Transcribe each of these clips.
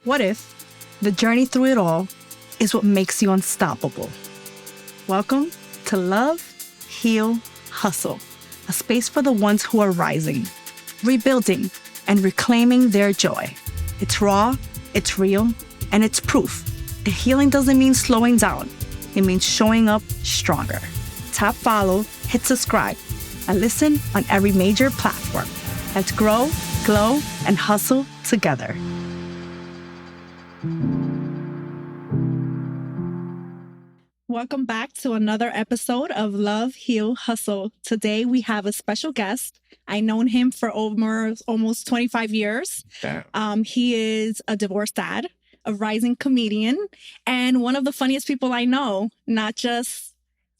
What if the journey through it all is what makes you unstoppable? Welcome to Love, Heal, Hustle, a space for the ones who are rising, rebuilding, and reclaiming their joy. It's raw, it's real, and it's proof that healing doesn't mean slowing down. It means showing up stronger. Tap follow, hit subscribe, and listen on every major platform. Let's grow, glow, and hustle together. Welcome back to another episode of Love, Heal, Hustle. Today we have a special guest. I've known him for almost 25 years. He is a divorced dad, a rising comedian, and one of the funniest people I know, not just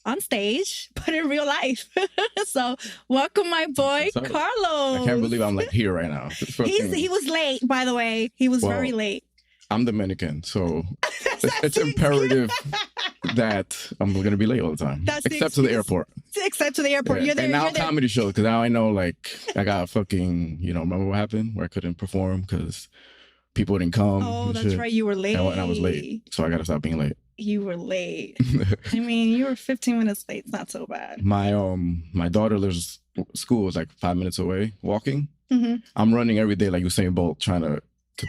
on stage, but in real life. So welcome my boy, Carlos. I can't believe I'm like here right now. He was late, by the way. He was very late. I'm Dominican, so it's imperative that I'm going to be late all the time. Except to the airport. Except to the airport. Yeah. You're there. And now comedy shows, because now I know, like, I got fucking, remember what happened where I couldn't perform because people didn't come. Oh, that's right. You were late. And I was late, so I got to stop being late. You were late. I mean, you were 15 minutes late. It's not so bad. My daughter lives, school is like 5 minutes away, walking. Mm-hmm. I'm running every day like Usain Bolt, trying to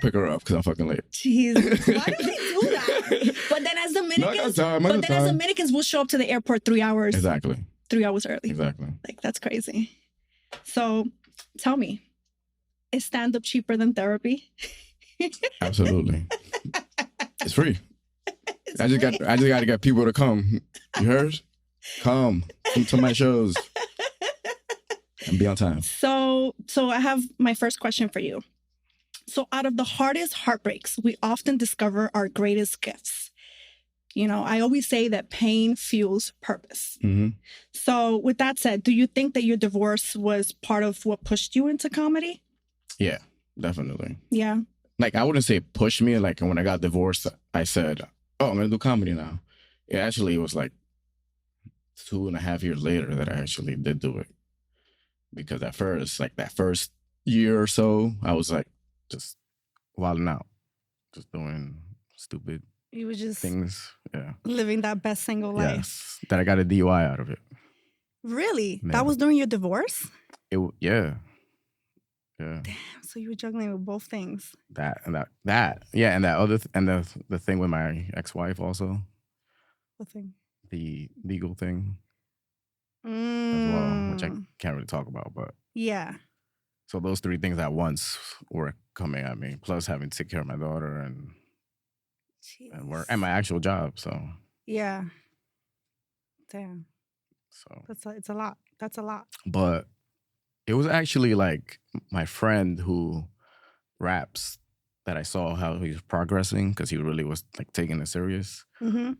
pick her up because I'm fucking late. Jeez, why do they do that? But then as Dominicans, we'll show up to the airport 3 hours. Exactly. 3 hours early. Exactly. Like, that's crazy. So, tell me, is stand-up cheaper than therapy? Absolutely. It's free. I just got to get people to come. You heard? Come to my shows and be on time. So I have my first question for you. So out of the hardest heartbreaks, we often discover our greatest gifts. I always say that pain fuels purpose. Mm-hmm. So with that said, do you think that your divorce was part of what pushed you into comedy? Yeah, definitely. Yeah. Like, I wouldn't say push me. Like, when I got divorced, I said, I'm going to do comedy now. It actually was like 2.5 years later that I actually did do it. Because at first, like that first year or so, I was like just wilding out, just doing stupid things. Yeah. Living that best single life. Yes. That I got a DUI out of it. Really? Yeah. That was during your divorce? Yeah. Damn. So you were juggling with both things. That. Yeah, and that other and the thing with my ex-wife What thing? The legal thing. As well, which I can't really talk about, but yeah. So those three things at once were coming at me, plus having to take care of my daughter and work and my actual job. So yeah, damn. So it's a lot. That's a lot. But it was actually like my friend who raps that I saw how he was progressing because he really was like taking it serious. Mm-hmm.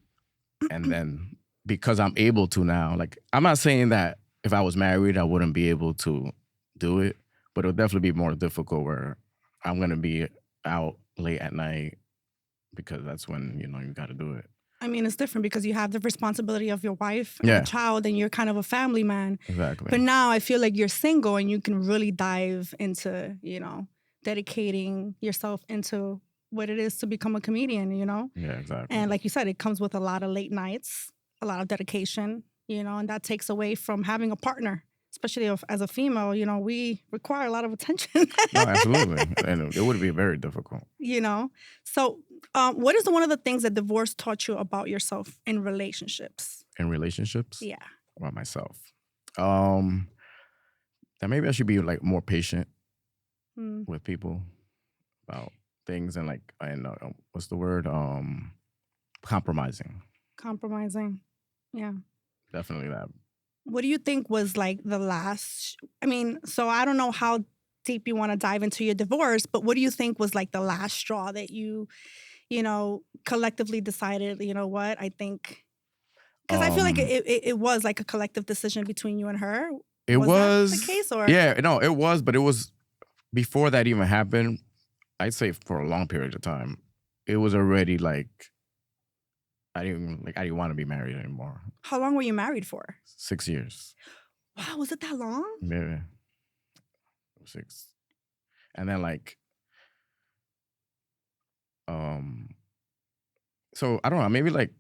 And then because I'm able to now, like, I'm not saying that if I was married, I wouldn't be able to do it, but it'll definitely be more difficult where I'm going to be out late at night because that's when, you got to do it. I mean, it's different because you have the responsibility of your wife and a child, and you're kind of a family man. Exactly. But now I feel like you're single and you can really dive into, dedicating yourself into what it is to become a comedian, Yeah, exactly. And like you said, it comes with a lot of late nights, a lot of dedication, and that takes away from having a partner, especially as a female, we require a lot of attention. No, absolutely. And it would be very difficult. So what is one of the things that divorce taught you about yourself in relationships? In relationships? Yeah. About myself. That maybe I should be like more patient with people about things and like, what's the word? Compromising. Compromising. Yeah. Definitely that. What do you think was like the last, so I don't know how deep you want to dive into your divorce, but what do you think was like the last straw that you collectively decided, what, I think, because I feel like it was like a collective decision between you and her. Was that the case? Or? Yeah, no, it was, but it was, before that even happened, I'd say for a long period of time, it was already like, I didn't want to be married anymore. How long were you married for? 6 years. Wow, was it that long? Yeah. 6. And then like Um, so I don't know, maybe like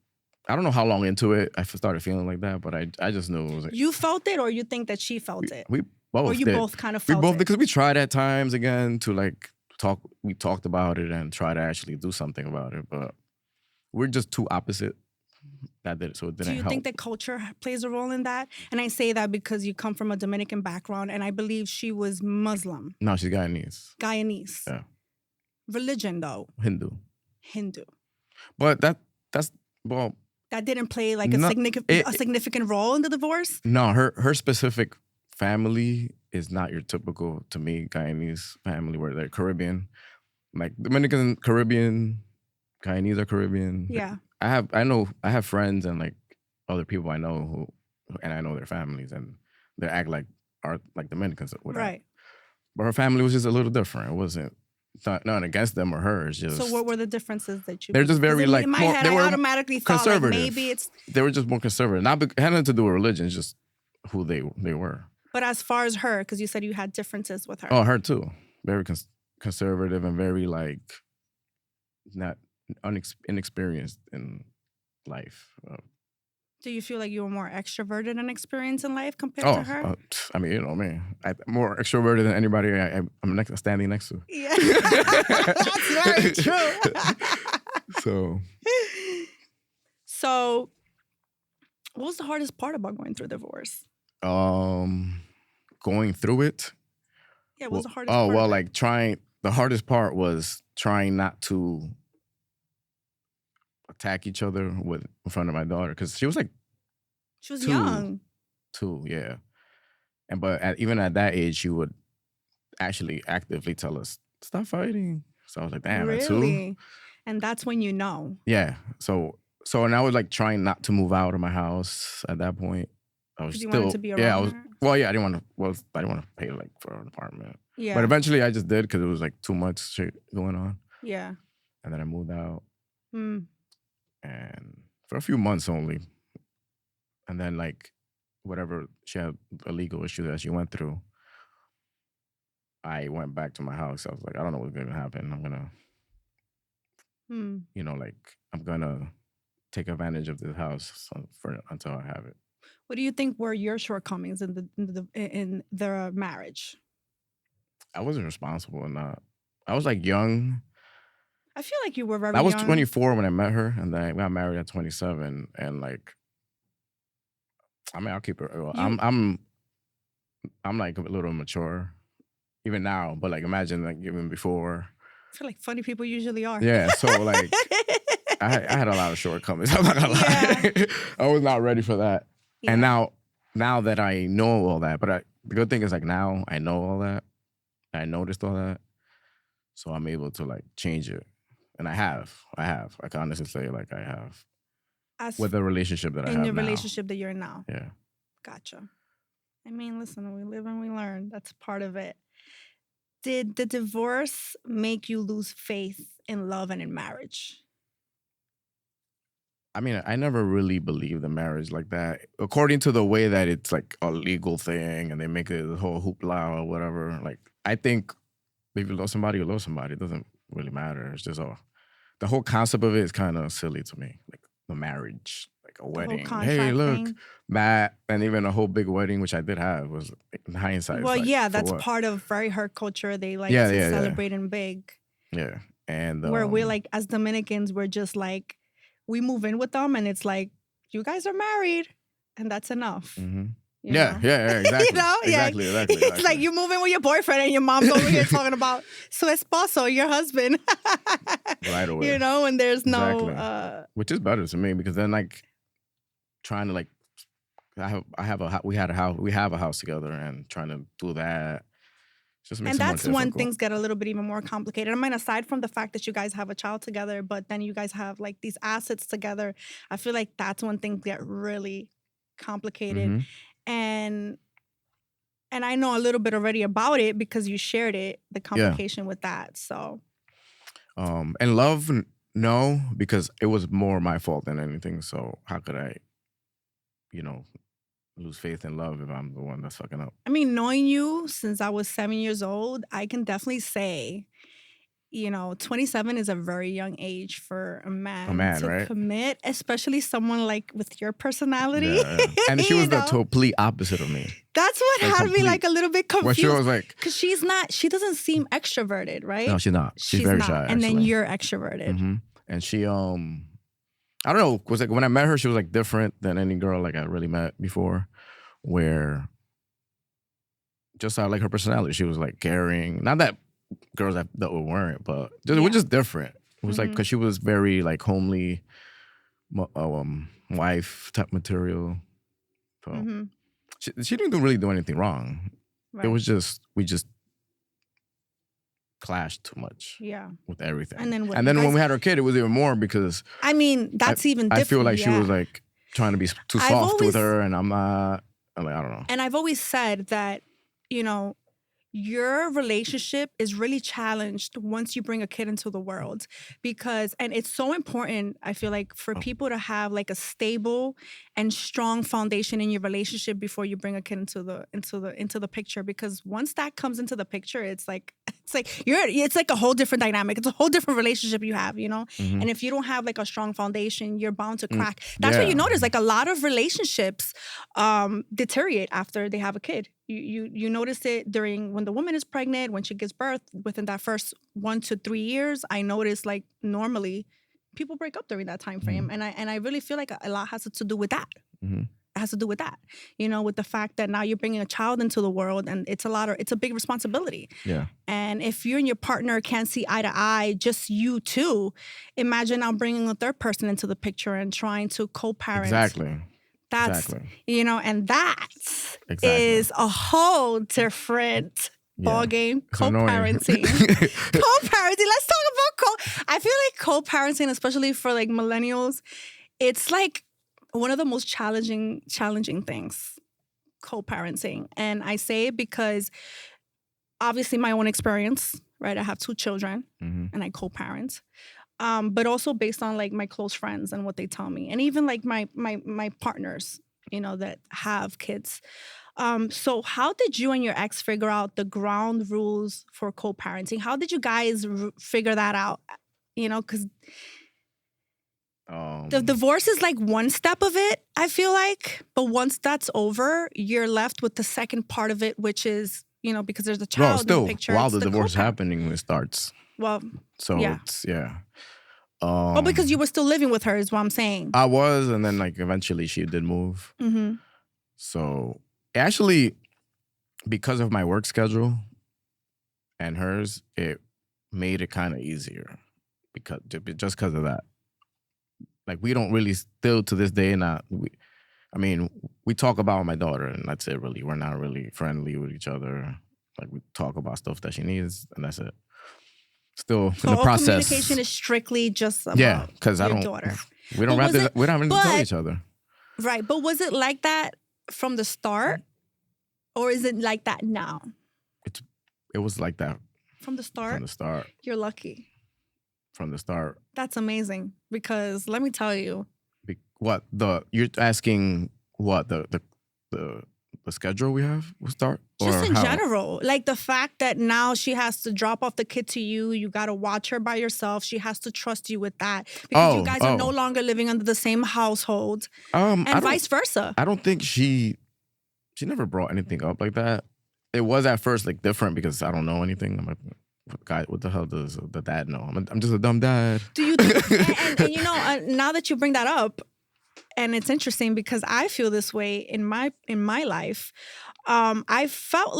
I don't know how long into it I started feeling like that, but I just knew it was like You felt it, or you think that she felt it? we both Or you did. both kind of We felt both it? because we tried at times again to like talk. We talked about it and try to actually do something about it, but we're just too opposite. That did so it Do didn't you help. think that culture plays a role in that? And I say that because you come from a Dominican background, and I believe she was Muslim, No, she's Guyanese. Guyanese. Yeah, Religion, though, Hindu. Hindu. But that's well, That didn't play like no, a significant role in the divorce? no. Her specific family is not your typical, to me, Guyanese family where they're Caribbean, like Dominican Caribbean, Guyanese are Caribbean. Yeah. I have friends and like other people I know and I know their families and they act like are like Dominicans or whatever. Right. But her family was just a little different. It wasn't not against them or her. It's just So what were the differences that you? they're just very in like my more, head, they I were automatically thought like conservative. maybe it's. They were just more conservative. Not it had nothing to do with religion. It's just who they were. But as far as her, because you said you had differences with her. Oh, her too. Very conservative and very like not inexperienced in life. Do you feel like you were more extroverted and experienced in life compared to her? I mean, you know me. I'm more extroverted than anybody I'm standing next to. Yeah, that's very true. So, what was the hardest part about going through a divorce? Going through it. Yeah, what was the hardest part? Oh, well, like the hardest part was trying not to attack each other in front of my daughter because she was like she was young. 2, yeah. And but even at that age, she would actually actively tell us stop fighting. So I was like, damn, really? At 2? And that's when you know. Yeah. So and I was like trying not to move out of my house at that point. I was still wanted to be around her? Well, yeah, I didn't want to pay like for an apartment. Yeah. But eventually I just did because it was like too much shit going on. Yeah. And then I moved out. And for a few months only. And then like whatever she had a legal issue that she went through, I went back to my house. I was like, I don't know what's gonna happen. I'm gonna I'm gonna take advantage of this house until I have it. What do you think were your shortcomings in the marriage? I wasn't responsible enough. I was like young. I feel like you were very young. I was 24 when I met her, and then I got married at 27. And like, I mean, I'll keep it real. I'm like a little mature, even now. But like, imagine like even before. I feel like funny people usually are. Yeah. So like, I had a lot of shortcomings. I'm not gonna lie. I was not ready for that. Yeah. And now that I know all that, but the good thing is like now I know all that. I noticed all that, so I'm able to like change it. And I have. I can honestly say like I have. With the relationship that I have now. In the relationship that you're in now. Yeah. Gotcha. I mean, listen, we live and we learn. That's part of it. Did the divorce make you lose faith in love and in marriage? I mean, I never really believed in marriage like that. According to the way that it's like a legal thing and they make it a whole hoopla or whatever. Like, I think if you love somebody, you love somebody. It doesn't really matter. It's just the whole concept of it is kind of silly to me. Like the marriage, like a wedding. Hey, look, Matt, and even a whole big wedding, which I did have, was in hindsight. Well, like, yeah, that's part of very her culture. They like to celebrate in big. Yeah, and where we're like, as Dominicans, we're just like, we move in with them, and it's like, you guys are married, and that's enough. Mm-hmm. Yeah, exactly. You know? Exactly. It's like you move in with your boyfriend and your mom's over here talking about su esposo, your husband. Right away. You know, and there's no... Which is better to me because then like trying to like, we have a house together and trying to do that. Just makes and that's it more when difficult. things get a little bit even more complicated. I mean, aside from the fact that you guys have a child together, but then you guys have like these assets together, I feel like that's when things get really complicated. Mm-hmm. And I know a little bit already about it because you shared it, the complication with that. So, and love, no, because it was more my fault than anything. So how could I, lose faith in love if I'm the one that's fucking up? I mean, knowing you since I was 7 years old, I can definitely say 27 is a very young age for a man, to right? commit, especially someone like with your personality. Yeah. And she was the know? complete opposite of me. That's what Like, had me complete- like a little bit Well, she confused. was like, Because she doesn't seem extroverted, right? no, she's not. She's very not. shy. And then actually. you're extroverted. Mm-hmm. And she, I don't know, was like when I met her, she was like different than any girl like I really met before, where just out like her personality, she was like caring. Not that girls that weren't, but we're just different. It was like because she was very like homely, wife type material. So she didn't really do anything wrong. Right. It was just we just clashed too much. Yeah. With everything. And then when we had our kid, it was even more because I mean that's even different. I feel like she was like trying to be too soft with her, and I'm not. I'm like, I don't know. And I've always said that, your relationship is really challenged once you bring a kid into the world, because, and it's so important, I feel like, for people to have like a stable and strong foundation in your relationship before you bring a kid into the picture. Because once that comes into the picture, it's like a whole different dynamic. It's a whole different relationship you have, Mm-hmm. And if you don't have like a strong foundation, you're bound to crack. That's what you notice. Like a lot of relationships deteriorate after they have a kid. You notice it when the woman is pregnant, when she gives birth, within that first 1 to 3 years. I notice like normally people break up during that time frame. Mm-hmm. And I really feel like a lot has to do with that. Mm-hmm. It has to do with that, with the fact that now you're bringing a child into the world, and it's a big responsibility. Yeah. And if you and your partner can't see eye to eye, just you two, imagine now bringing a third person into the picture and trying to co-parent. Exactly. That's, and that is a whole different ball game. Co-parenting. Co-parenting. Let's talk about I feel like co-parenting, especially for like millennials, it's like one of the most challenging things, co-parenting. And I say it because obviously my own experience, right? I have 2 children and I co-parent. But also based on like my close friends and what they tell me, and even like my partners, that have kids. So how did you and your ex figure out the ground rules for co-parenting? How did you guys figure that out? Because the divorce is like one step of it, I feel like. But once that's over, you're left with the second part of it, which is, because there's a child in the picture. While the divorce is happening, it starts. Well, it's because you were still living with her is what I'm saying. I was, and then like eventually she did move. Mm-hmm. So actually, because of my work schedule and hers, it made it kind of easier because of that. Like we don't really still to this day we talk about my daughter and that's it really. We're not really friendly with each other. Like we talk about stuff that she needs and that's it. Still in the process. Communication is strictly just about because I don't. Daughter. We don't have to. We don't have to tell each other. Right, but was it like that from the start, or is it like that now? It was like that from the start. From the start, you're lucky. From the start, that's amazing because let me tell you. You're asking what the schedule we have will start? Just in general. Like the fact that now she has to drop off the kid to you. You got to watch her by yourself. She has to trust you with that. Because you guys are no longer living under the same household. And vice versa. I don't think she never brought anything up like that. It was at first like different because I don't know anything. I'm like, God, what the hell does the dad know? I'm just a dumb dad. Do you think, and now that you bring that up, and it's interesting because I feel this way in my life. I feel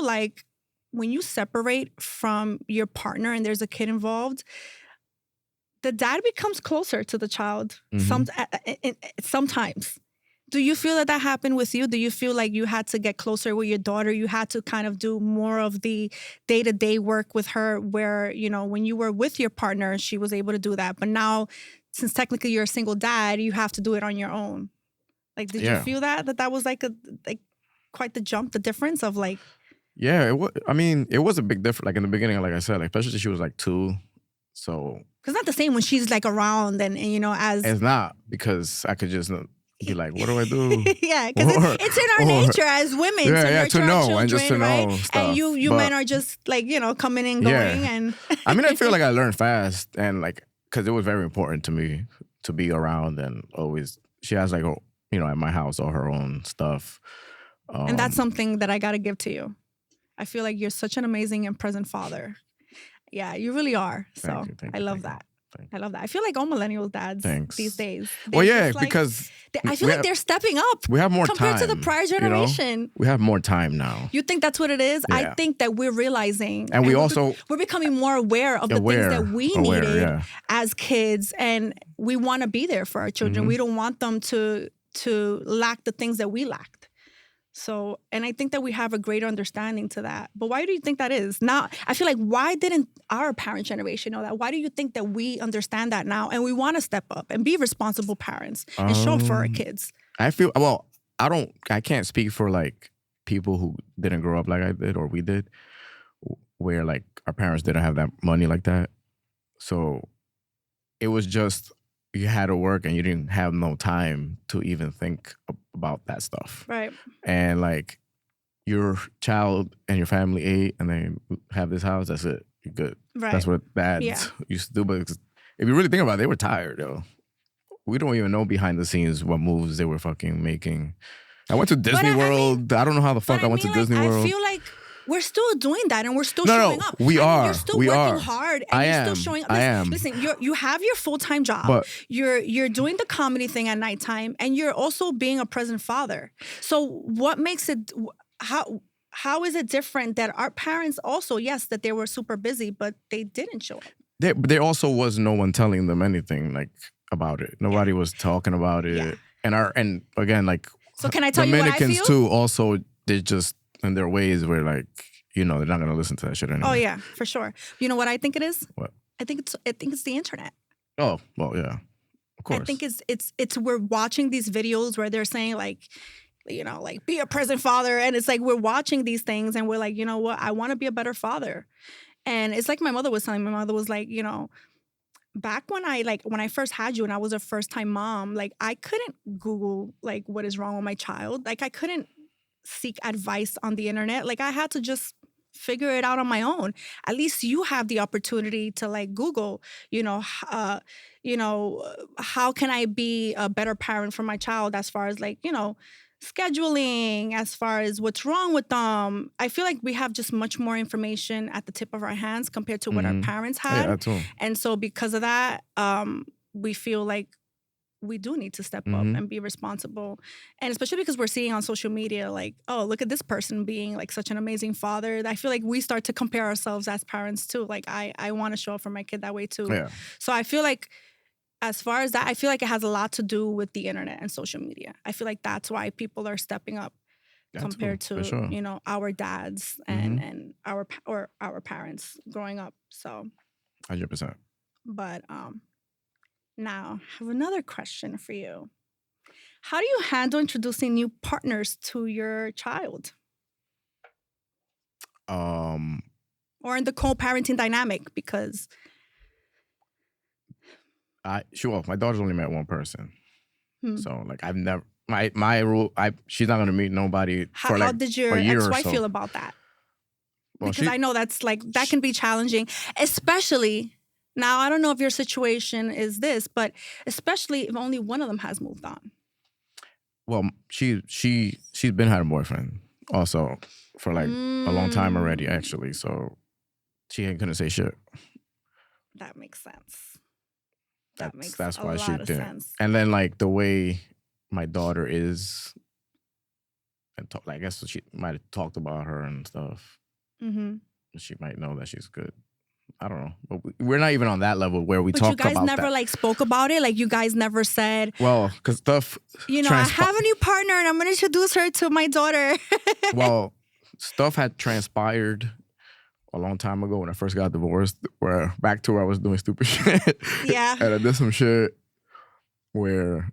like when you separate from your partner and there's a kid involved, the dad becomes closer to the child. Mm-hmm. Sometimes. Do you feel that happened with you? Do you feel like you had to get closer with your daughter? You had to kind of do more of the day-to-day work with her where, when you were with your partner, she was able to do that. But now, since technically you're a single dad, you have to do it on your own. Like, did you feel that was like quite the jump, the difference of like? Yeah, it was. I mean, it was a big difference. Like in the beginning, like I said, like especially she was like 2, so. Because it's not the same when she's like around and as. It's not because I could just be like, what do I do? Yeah, because it's in our nature as women to nurture our children, and just to know right? stuff. And you men are just like, coming and going. And I mean, I feel like I learned fast, and like, because it was very important to me to be around and always. She has like, at my house, all her own stuff. And that's something that I got to give to you. I feel like you're such an amazing and present father. Yeah, you really are. So I love that. I love that. I feel like all millennial dads these days. Well, yeah, because I feel like they're stepping up. We have more compared time to the prior generation. We have more time now. You think that's what it is? Yeah. I think that we're realizing, and we're becoming more aware of the things that we needed as kids, and we want to be there for our children. Mm-hmm. We don't want them to lack the things that we lacked. So, and I think that we have a greater understanding to that. But why do you think that is? Now, I feel like, why didn't our parent generation know that? Why do you think that we understand that now and we want to step up and be responsible parents and show up for our kids? I feel, I can't speak for like people who didn't grow up like I did or we did, where like our parents didn't have that money like that. So it was just, you had to work and you didn't have no time to even think about that stuff. Right. And like your child and your family ate and they have this house, that's it. You're good. Right. That's what dads used to do. But if you really think about it, they were tired though. We don't even know behind the scenes what moves they were fucking making. I went to Disney World. I don't know how the fuck I went to Disney World. I feel like we're still doing that and we're still showing up. We are. You're still working hard and you're still showing up. I am. Listen, you have your full-time job. But you're doing the comedy thing at nighttime and you're also being a present father. So what makes it, how is it different that our parents also, yes, that they were super busy, but they didn't show up? There also was no one telling them anything like about it. Nobody was talking about it. Yeah. And again, like, so can I tell Dominicans you what I feel? Too, also, they just, in their ways where like, they're not going to listen to that shit anymore. Oh yeah, for sure. You know what I think it is? What? I think it's the internet. Oh, well, yeah. Of course. I think it's we're watching these videos where they're saying like, like be a present father. And it's like, we're watching these things and we're like, you know what? I want to be a better father. And it's like my mother was telling me. My mother was like, back when I first had you and I was a first time mom, like I couldn't Google like what is wrong with my child. Like I couldn't seek advice on the internet. Like I had to just figure it out on my own. At least you have the opportunity to like Google, how can I be a better parent for my child as far as like, scheduling, as far as what's wrong with them. I feel like we have just much more information at the tip of our hands compared to what our parents had. Yeah, that's all. And so because of that, we feel like we do need to step up and be responsible. And especially because we're seeing on social media, like, oh, look at this person being like such an amazing father. I feel like we start to compare ourselves as parents too. Like I want to show up for my kid that way too. Yeah. So I feel like as far as that, I feel like it has a lot to do with the internet and social media. I feel like that's why people are stepping up compared to, our dads and our parents growing up. So 100%. But now, I have another question for you. How do you handle introducing new partners to your child? Or in the co-parenting dynamic, because... my daughter's only met one person. So, like, I've never... My rule, she's not going to meet nobody for, like, how did your ex-wife feel about that? Well, because I know that's, like, that can be challenging, especially... Now, I don't know if your situation is this, but especially if only one of them has moved on. Well, she's been had a boyfriend also for like a long time already, actually. So she ain't gonna say shit. That makes sense. That's why she didn't. Sense. And then like the way my daughter is, and I guess she might have talked about her and stuff. Mm-hmm. She might know that she's good. I don't know. But we're not even on that level where we talk about that. But you guys never like spoke about it? Like you guys never said... Well, because stuff... I have a new partner and I'm going to introduce her to my daughter. Well, stuff had transpired a long time ago when I first got divorced, where back to where I was doing stupid shit. Yeah. And I did some shit where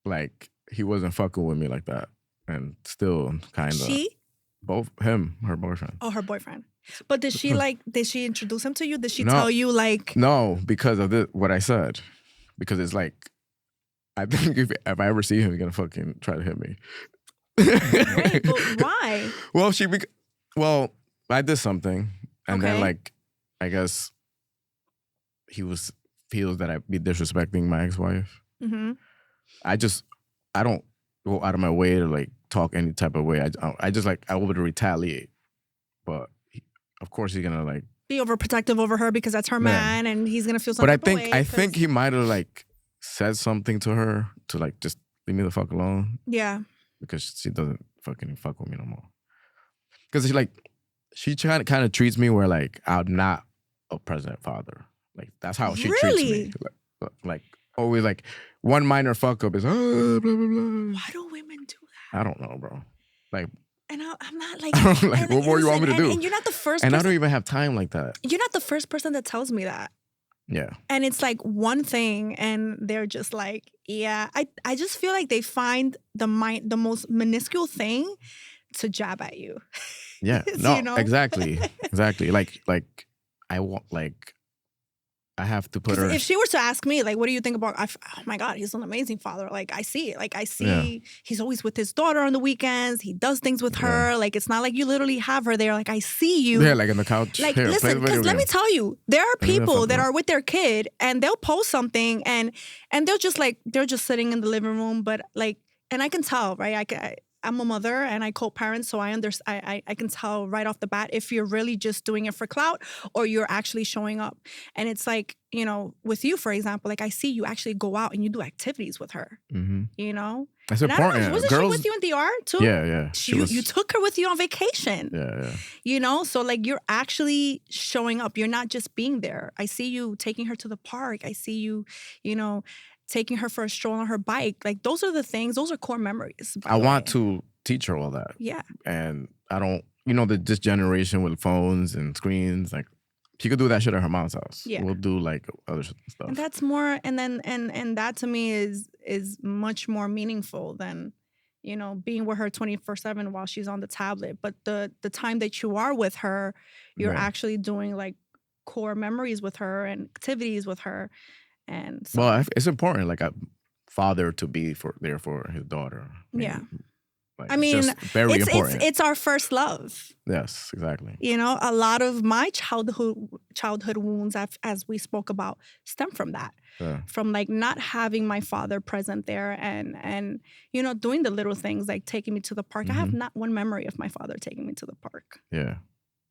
like he wasn't fucking with me like that. And still kind of... She? Both him, her boyfriend. Oh, her boyfriend. But did she introduce him to you? Did she tell you like... No, because of what I said. Because it's like, I think if I ever see him, he's gonna fucking try to hit me. Great, but why? Well, I did something, and then Okay. like, I guess he feels that I be disrespecting my ex-wife. Mm-hmm. I don't go out of my way to like talk any type of way. I just like I would retaliate, but of course he's gonna like Be overprotective over her because that's her man, and he's gonna feel some But I type of way. I think he might have like said something to her to like just leave me the fuck alone. Yeah. Because she doesn't fucking fuck with me no more. Because she kind of treats me where like I'm not a present father. Like that's how she treats me. Like always like one minor fuck up is blah blah blah. Why do women do that? I don't know, bro. Like. And I'm not like, like what more you want me to do? And you're not the first and person. I don't even have time like that. You're not the first person that tells me that. Yeah. And it's like one thing and they're just like, yeah. I just feel like they find the most minuscule thing to jab at you. Yeah. No, exactly. Exactly. Like I want I have to put her. If she were to ask me, like, what do you think about? Oh my God, he's an amazing father. Like, I see it. Like, I see he's always with his daughter on the weekends. He does things with her. Like, it's not like you literally have her there. Like, I see you. Yeah, like on the couch. Like, listen, because let me tell you, there are people that are with their kid and they'll post something and they'll just like, they're just sitting in the living room. But like, and I can tell, right? I'm a mother and I co-parent, so I can tell right off the bat if you're really just doing it for clout or you're actually showing up. And it's like, you know, with you, for example, like I see you actually go out and you do activities with her. Mm-hmm. You know, that's important. Wasn't she with you in DR too? Yeah. You took her with you on vacation. Yeah. You know, so like you're actually showing up. You're not just being there. I see you taking her to the park. I see you, you know, taking her for a stroll on her bike. Like those are the things, those are core memories. I want to teach her all that. Yeah. And I don't, you know, this generation with phones and screens, like she could do that shit at her mom's house. Yeah. We'll do like other stuff. And that's more, and then, and that to me is much more meaningful than, you know, being with her 24/7 while she's on the tablet. But the time that you are with her, you're actually doing like core memories with her and activities with her. And so, well, it's important, like a father to be there for his daughter. Yeah. Like, I mean, it's very important. It's our first love. Yes, exactly. You know, a lot of my childhood wounds, as we spoke about, stem from that. Yeah. From like not having my father present there and you know, doing the little things like taking me to the park. Mm-hmm. I have not one memory of my father taking me to the park. Yeah.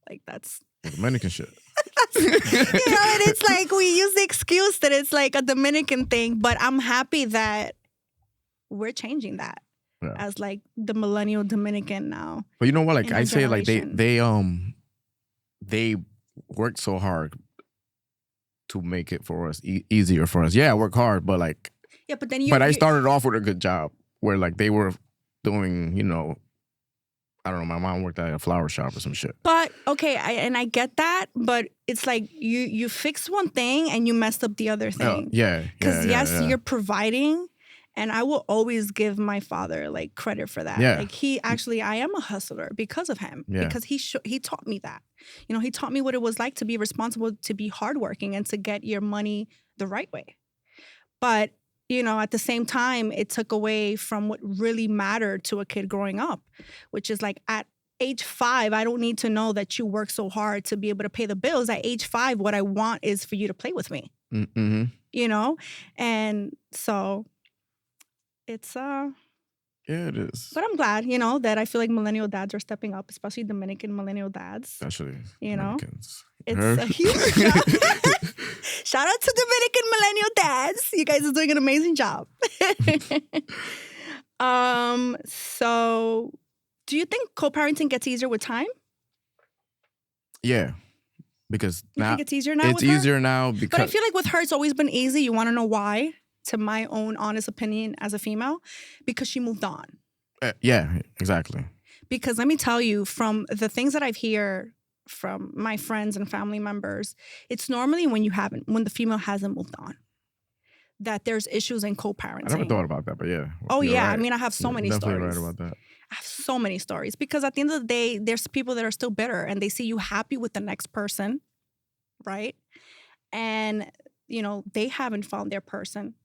Like that's Dominican shit. You know, and it's like we use the excuse that it's like a Dominican thing, but I'm happy that we're changing that as like the millennial Dominican now. But you know what? Like I say, like they worked so hard to make it for us easier for us. Yeah, I work hard, but like but I started off with a good job where like they were doing, you know, I don't know, my mom worked at a flower shop or some shit. But, okay, I get that, but it's like you fixed one thing and you messed up the other thing. Yeah. Because you're providing, and I will always give my father, like, credit for that. Yeah. Like, I am a hustler because of him. Yeah. Because he taught me that. You know, he taught me what it was like to be responsible, to be hardworking, and to get your money the right way. But you know, at the same time, it took away from what really mattered to a kid growing up, which is like at age 5, I don't need to know that you work so hard to be able to pay the bills. At age 5, what I want is for you to play with me, you know? And so it's, yeah, it is. But I'm glad, you know, that I feel like millennial dads are stepping up, especially Dominican millennial dads. Especially you know, Dominicans. It's a huge job. Shout out to Dominican millennial dads. You guys are doing an amazing job. So do you think co-parenting gets easier with time? Yeah. Because you think it's easier now? It's easier now because... But I feel like with her, it's always been easy. You want to know why? To my own honest opinion as a female, because she moved on. Yeah, exactly. Because let me tell you, from the things that I've heard from my friends and family members, it's normally when the female hasn't moved on, that there's issues in co-parenting. I never thought about that, but yeah. Oh yeah, right. I mean, I have so many stories. Definitely right about that. I have so many stories because at the end of the day, there's people that are still bitter and they see you happy with the next person, right? And you know they haven't found their person.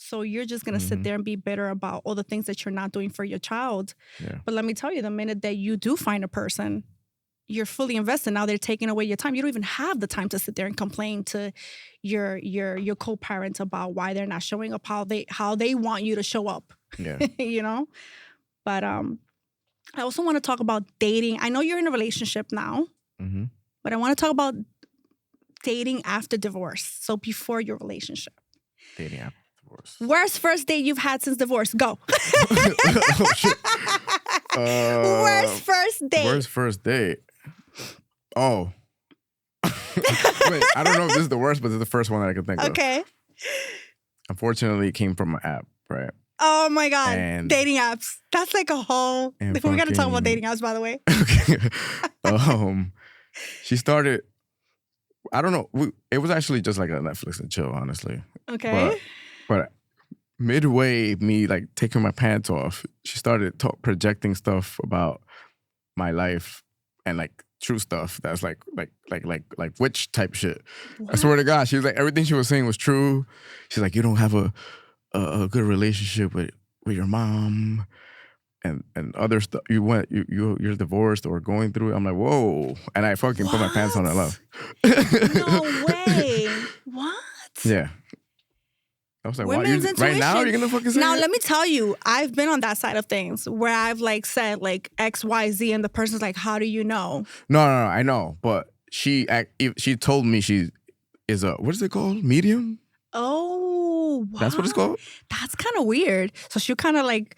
So you're just going to sit there and be bitter about all the things that you're not doing for your child. Yeah. But let me tell you, the minute that you do find a person, you're fully invested. Now they're taking away your time. You don't even have the time to sit there and complain to your co-parents about why they're not showing up how they want you to show up. Yeah. You know? But I also want to talk about dating. I know you're in a relationship now, but I want to talk about dating after divorce. So before your relationship. Dating after divorce. Worst first date you've had since divorce. Go. Oh, shit. Worst first date. Worst first date. Oh. Wait, I don't know if this is the worst, but this is the first one that I can think of. Okay. Unfortunately, it came from an app, right? Oh my God. And dating apps. That's like a whole... We got to talk about dating apps, by the way. Okay. She started... I don't know. It was actually just like a Netflix and chill, honestly. Okay. But midway, me like taking my pants off, she started projecting stuff about my life and like true stuff that's like witch type shit. What? I swear to God, she was like, everything she was saying was true. She's like, you don't have a good relationship with your mom and other stuff. You're divorced or going through it. I'm like, whoa. And I fucking put my pants on and left. No way. What? Yeah. I was like, Women's wow, right now you're gonna fucking say Now, it? let me tell you, I've been on that side of things where I've like said like X, Y, Z, and the person's like, how do you know? No, I know. But she told me she is a, what is it called? Medium? Oh, wow. That's what it's called? That's kind of weird. So she'll kind of like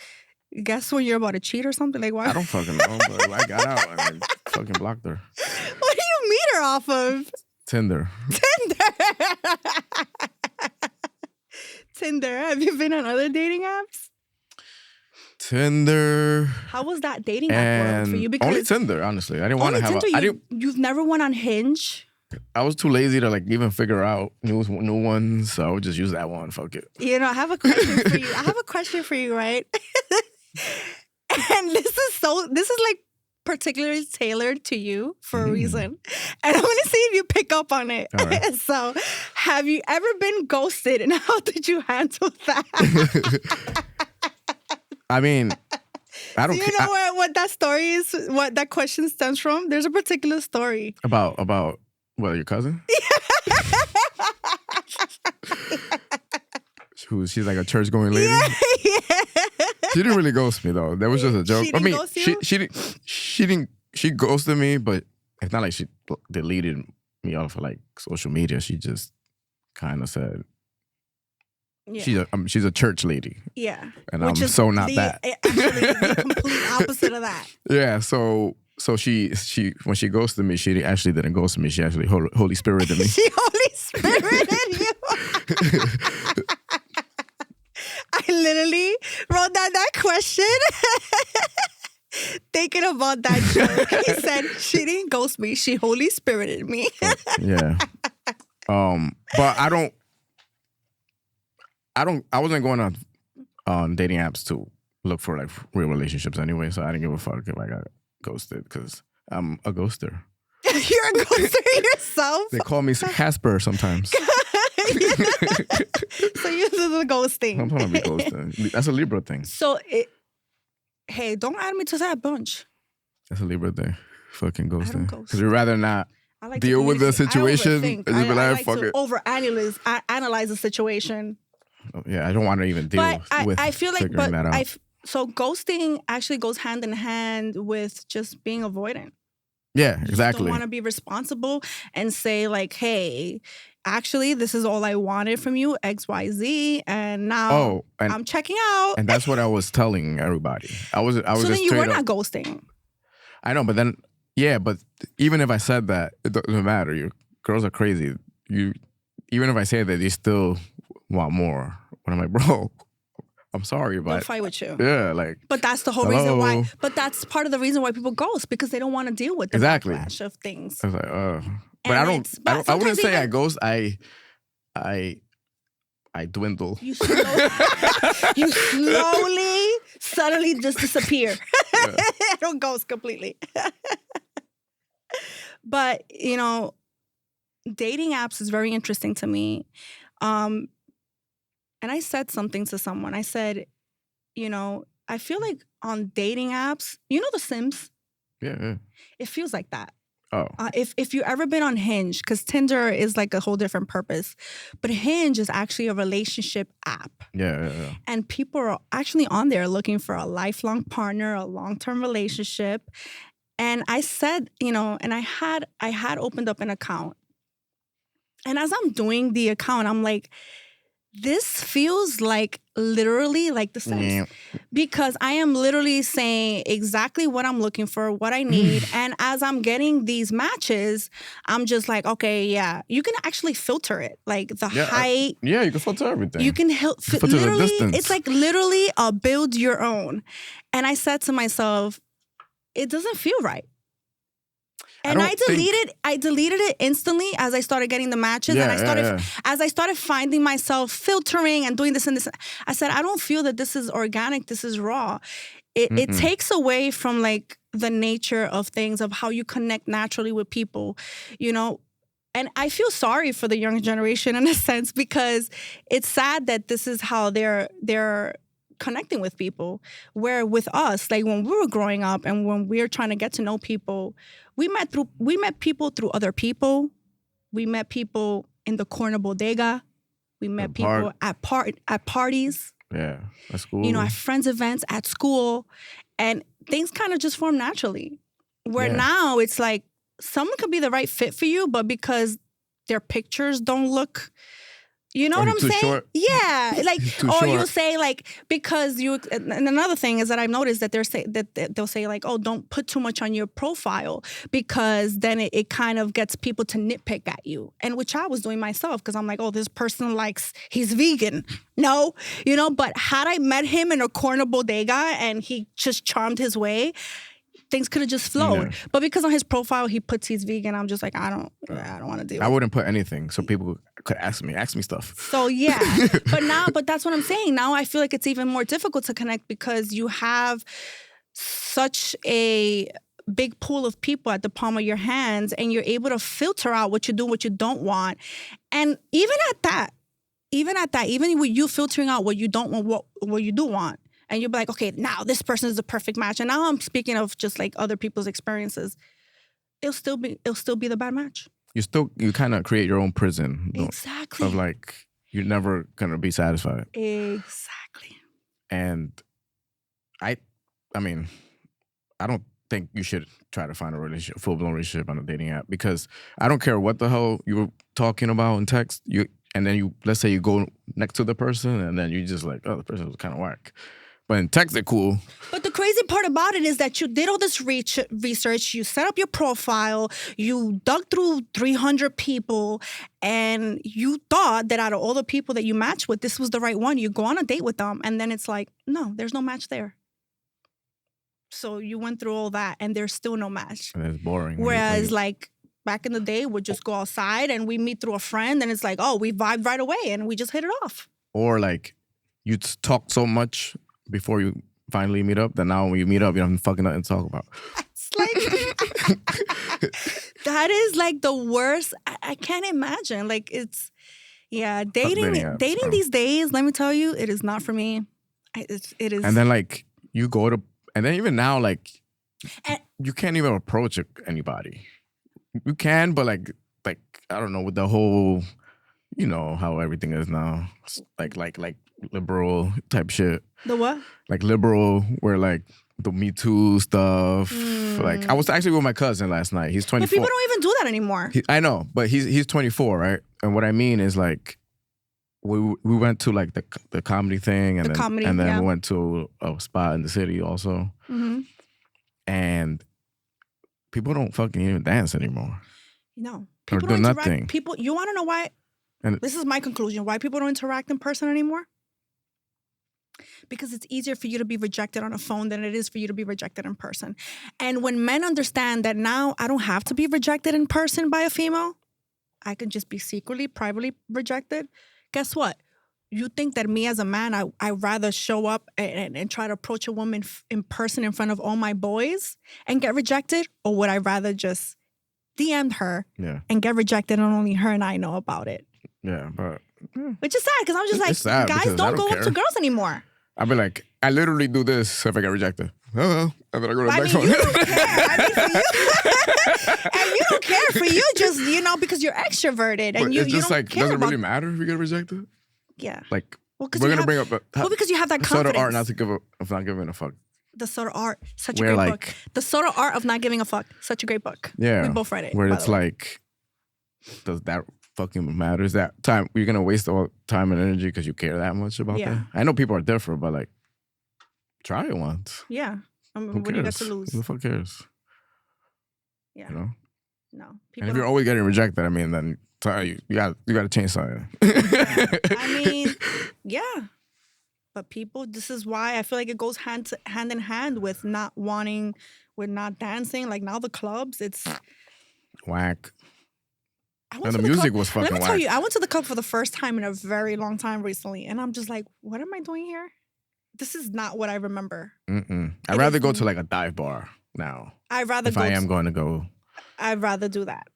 guess when you're about to cheat or something? Like, what? I don't fucking know, but I got out and I fucking blocked her. What do you meet her off of? Tinder. Tinder. Have you been on other dating apps? Tinder. How was that dating app world for you? Because only Tinder, honestly. I didn't want to have Tinder, you've never went on Hinge? I was too lazy to like even figure out new ones, so I would just use that one. Fuck it. You know, I have a question for you. Right? And this is like particularly tailored to you for a reason. And I'm going to see if you pick up on it. Right. So, have you ever been ghosted and how did you handle that? I mean, I don't. Do you know what that story is? What that question stems from? There's a particular story about what, your cousin? She's like a church going lady. Yeah. She didn't really ghost me though. That was just a joke. She didn't ghost you? She didn't. She ghosted me, but it's not like she deleted me off of like social media. She just kind of said. Yeah. She's a church lady. Yeah. And I'm so not that. Actually, the complete opposite of that. Yeah. So she when she ghosted me, she actually didn't ghost me. She actually Holy Spirited me. She Holy Spirited you. I literally wrote down that question thinking about that joke. He said, she didn't ghost me. She Holy Spirited me. Yeah. But I wasn't going on dating apps to look for like real relationships anyway, so I didn't give a fuck if I got ghosted because I'm a ghoster. You're a ghoster yourself? They call me Casper sometimes. So you do the ghosting. I'm gonna be ghosting. That's a Libra thing. So, hey, don't add me to that bunch. That's a Libra thing. Fucking ghosting. I don't ghost. Because we'd rather not deal with the situation. I like to overanalyze the situation. Yeah, I don't want to even deal with I feel like, figuring that out. So ghosting actually goes hand in hand with just being avoidant. Yeah, exactly. You don't want to be responsible and say like, hey, actually, this is all I wanted from you, X, Y, Z, and now I'm checking out. And that's what I was telling everybody. I was so just then you were not ghosting. I know, but then, yeah, but even if I said that, it doesn't matter. You girls are crazy. Even if I say that, you still want more. When I'm like, bro, I'm sorry, but they'll fight with you. Yeah, like. But that's the whole reason why. But that's part of the reason why people ghost, because they don't want to deal with the backlash of things. I was like, but I wouldn't say I ghost. I dwindle. You slowly, suddenly just disappear. Yeah. I don't ghost completely. But, you know, dating apps is very interesting to me. And I said something to someone. I said, I feel like on dating apps, The Sims? Yeah. It feels like that. Oh. If you've ever been on Hinge, because Tinder is like a whole different purpose, but Hinge is actually a relationship app. Yeah. And people are actually on there looking for a lifelong partner, a long-term relationship. And I said, and I had opened up an account. And as I'm doing the account, I'm like, this feels like literally like The Sims. Yeah. Because I am literally saying exactly what I'm looking for, what I need. And as I'm getting these matches, I'm just like, okay, yeah. You can actually filter it. Like the height. Yeah, you can filter everything. You can filter the distance. It's like literally a build your own. And I said to myself, it doesn't feel right. And I deleted it instantly as I started getting the matches. And as I started finding myself filtering and doing this and this, I said, I don't feel that this is organic. This is raw. It takes away from like the nature of things, of how you connect naturally with people, And I feel sorry for the younger generation in a sense, because it's sad that this is how they're connecting with people. Where with us, like when we were growing up and when we were trying to get to know people, we met people through other people. We met people in the corner bodega. We met people at parties. Yeah, at school. At friends' events, at school. And things kind of just form naturally. Where now it's like someone could be the right fit for you, but because their pictures don't look... You know what I'm saying? Short. Yeah, like, or short. you'll say like, because you. And another thing is that I've noticed that they'll say like, oh, don't put too much on your profile, because then it kind of gets people to nitpick at you, and which I was doing myself, because I'm like, oh, this person he's vegan. No, but had I met him in a corner bodega and he just charmed his way, things could have just flowed. Yeah. But because on his profile he puts he's vegan, I'm just like, I don't want to do it. I wouldn't put anything so people could ask me stuff. So yeah, but that's what I'm saying. Now I feel like it's even more difficult to connect, because you have such a big pool of people at the palm of your hands, and you're able to filter out what you do, what you don't want. And even with you filtering out what you don't want, what you do want, and you'll be like, okay, now this person is the perfect match. And now I'm speaking of just like other people's experiences. It'll still be the bad match. You kind of create your own prison. Exactly. Of like, you're never going to be satisfied. Exactly. And I mean, I don't think you should try to find a full-blown relationship on a dating app, because I don't care what the hell you were talking about in text. And then let's say you go next to the person, and then you just like, oh, the person was kind of whack. But in text, they're cool. But the crazy part about it is that you did all this research, you set up your profile, you dug through 300 people, and you thought that out of all the people that you matched with, this was the right one. You go on a date with them, and then it's like, no, there's no match there. So you went through all that, and there's still no match. And it's boring. Whereas, like, back in the day, we'd just go outside, and we meet through a friend, and it's like, oh, we vibed right away, and we just hit it off. Or, like, you talk so much before you finally meet up, then now when you meet up, you don't have fucking nothing to talk about. It's like, that is like the worst. I can't imagine. Like, it's, dating these days, let me tell you, it is not for me. It is. And then like, you go to, and then even now, like, you can't even approach anybody. You can, but like, I don't know, with the whole, how everything is now, like liberal type shit. The what? Like liberal, where like the Me Too stuff. Like I was actually with my cousin last night. He's 24. But people don't even do that anymore. I know, but he's 24, right? And what I mean is like, we went to like the comedy thing, and then we went to a spot in the city also. Mm-hmm. And people don't fucking even dance anymore. No, people don't interact. Nothing. People, you want to know why? And this is my conclusion. Why people don't interact in person anymore? Because it's easier for you to be rejected on a phone than it is for you to be rejected in person. And when men understand that now I don't have to be rejected in person by a female, I can just be secretly, privately rejected. Guess what? You think that me as a man, I'd rather show up and try to approach a woman in person in front of all my boys and get rejected? Or would I rather just DM her and get rejected and only her and I know about it? Yeah, but Which is sad because I'm just It's sad guys because I don't go up care. to girls anymore. I'll be like, I literally do this if I get rejected. Oh, and then I go to the next You one. don't care. For you, and you don't care for you, just because you're extroverted and But you it's just don't like, care does it about, really matter if you get rejected? Yeah. Like, Well, we're gonna bring up because you have that the Soda confidence. Art not to give a, of not giving a fuck. The Soda Art, such a Where, great like, book. The Soda Art of Not Giving a Fuck, such a great book. Yeah, we both read it. Where by it's the way. like, does that fucking matter? Is that time you're gonna waste all time and energy because you care that much about that? I know people are different, but like, try it once. Yeah. Who what do you got cares? to lose? Who the fuck cares? Yeah. You know. No. And if you're always getting rejected, I mean, then you got to change something. I mean, yeah. But people, this is why I feel like it goes hand in hand with not wanting, with not dancing. Like now the clubs, it's whack. And the music was fucking whack. Let me tell you, I went to the club for the first time in a very long time recently. And I'm just like, what am I doing here? This is not what I remember. I'd rather go to like a dive bar now. I'd rather do that.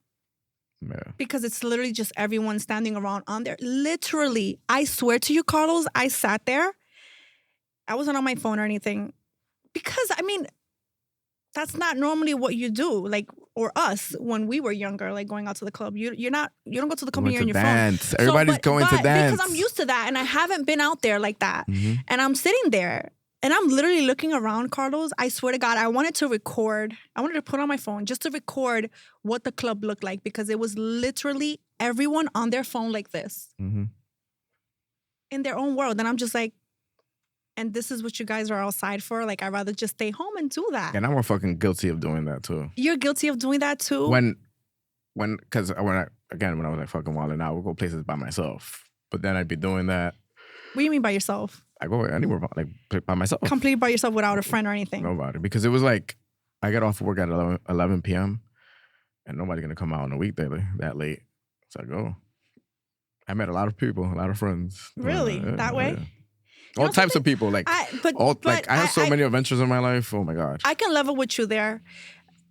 Yeah. Because it's literally just everyone standing around on there. Literally, I swear to you, Carlos, I sat there. I wasn't on my phone or anything. Because, I mean, that's not normally what you do. Like, or us, when we were younger, like going out to the club. You don't go to the club and you're on your dance. phone. Everybody's going to dance. Because I'm used to that and I haven't been out there like that. And I'm sitting there. And I'm literally looking around, Carlos. I swear to God, I wanted to record. I wanted to put on my phone just to record what the club looked like because it was literally everyone on their phone like this. In their own world. And I'm just like, and this is what you guys are outside for? Like, I'd rather just stay home and do that. And I'm fucking guilty of doing that too. You're guilty of doing that too? Because when I was like fucking wilding out, I would go places by myself. But then I'd be doing that. What do you mean by yourself? I go anywhere like by myself. Completely by yourself without a friend or anything? Nobody. Because it was like, I get off work at 11 p.m. and nobody's going to come out on a weekday that late. So I go. I met a lot of people, a lot of friends. Really? That way? Yeah. All types of people. Like, I have so many adventures in my life. Oh my God. I can level with you there.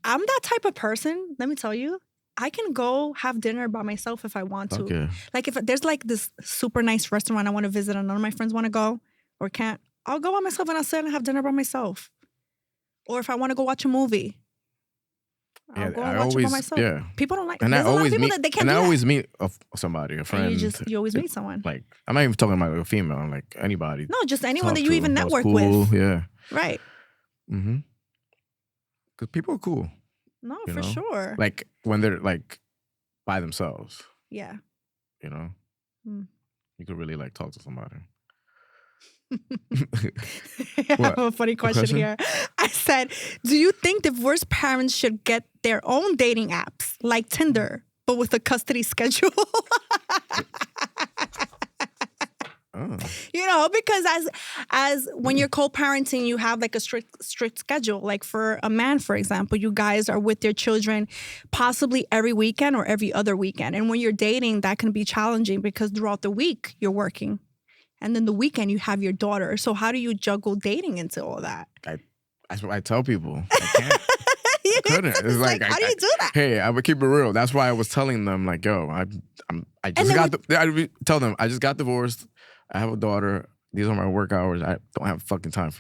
I'm that type of person, let me tell you. I can go have dinner by myself if I want to. Okay. Like if there's like this super nice restaurant I want to visit and none of my friends want to go or can't, I'll go by myself and I'll sit and have dinner by myself. Or if I want to go watch a movie, I'll go and watch it by myself. Yeah. People don't like. And I always meet. They can't and do I that. always meet somebody, a friend. And you always meet someone. Like I'm not even talking about a female. Like anybody. No, just anyone that you even network with. Yeah. Right. Because people are cool. No, for sure. Like when they're like by themselves. Yeah. You know, you could really like talk to somebody. I have a funny question here. I said, do you think divorced parents should get their own dating apps like Tinder, but with a custody schedule? You know, because as when you're co-parenting, you have like a strict schedule. Like for a man, for example, you guys are with your children possibly every weekend or every other weekend. And when you're dating, that can be challenging because throughout the week you're working. And then the weekend you have your daughter. So how do you juggle dating into all that? That's what I tell people. I can't. I couldn't. It's like how do you do that? Hey, I would keep it real. That's why I was telling them like, yo, I tell them I just got divorced. I have a daughter. These are my work hours. I don't have fucking time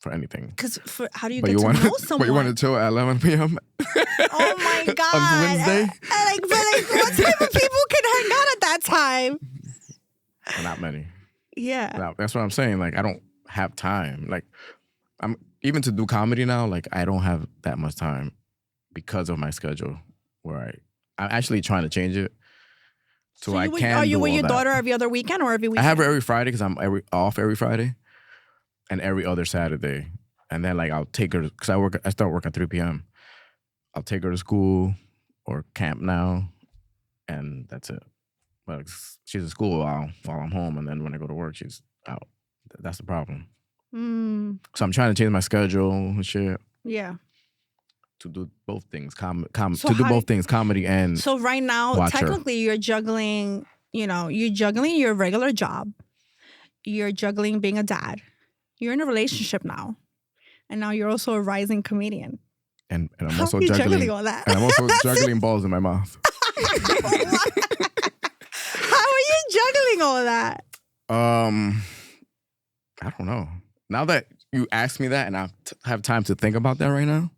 for anything. Because how do you get to know someone? But you want to chill at 11 p.m.? Oh my God. On Wednesday? But what type of people can hang out at that time? Not many. Yeah. Now, that's what I'm saying. Like, I don't have time. Like, I'm even to do comedy now, like, I don't have that much time because of my schedule where I'm actually trying to change it. So I can. Are you with your daughter every other weekend or every weekend? I have her every Friday because I'm off every Friday, and every other Saturday. And then like I'll take her because I start work at 3 p.m. I'll take her to school or camp now, and that's it. But she's at school while I'm home, and then when I go to work, she's out. That's the problem. So I'm trying to change my schedule and shit. Yeah. To do both things, comedy and so right now, technically, you're juggling. You're juggling your regular job. You're juggling being a dad. You're in a relationship now, and now you're also a rising comedian. And I'm also juggling all that. And I'm also juggling balls in my mouth. How are you juggling all that? I don't know. Now that you ask me that and I have time to think about that right now,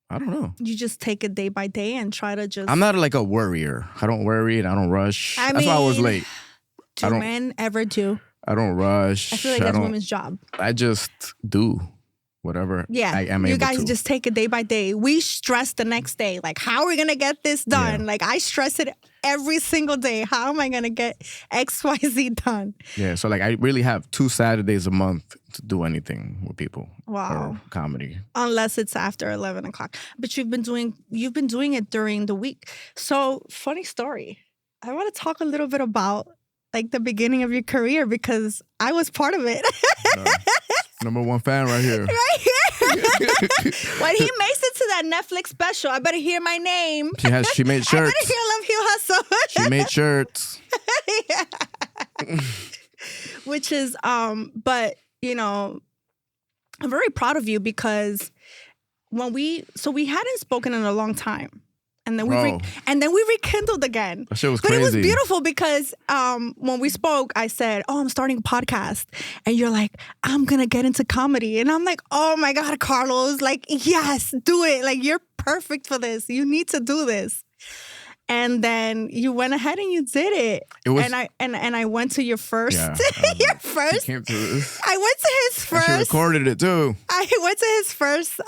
I don't know. You just take it day by day and try to just... I'm not like a worrier. I don't worry and I don't rush. That's why I was late. Do men ever do? I don't rush. I feel like that's women's job. I just do whatever I am able to. You guys just take it day by day. We stress the next day. Like, how are we going to get this done? Yeah. Like, I stress it every single day. How am I going to get X, Y, Z done? Yeah, so like I really have 2 Saturdays a month to do anything with people. Wow. Or comedy. Unless it's after 11 o'clock. But you've been doing it during the week. So, funny story. I want to talk a little bit about like the beginning of your career because I was part of it. Number 1 fan right here. Right here. When he makes it to that Netflix special, I better hear my name. She made shirts. I better hear Love Heal Hustle. She made shirts. Which is, but you know, I'm very proud of you because we hadn't spoken in a long time. And then we rekindled again. That shit was crazy. But it was beautiful because when we spoke, I said, "Oh, I'm starting a podcast," and you're like, "I'm gonna get into comedy," and I'm like, "Oh my God, Carlos! Like, yes, do it! Like, you're perfect for this. You need to do this." And then you went ahead and you did it. And I went to your first. Yeah, your first. Came to this. I went to his first. She recorded it too. I went to his first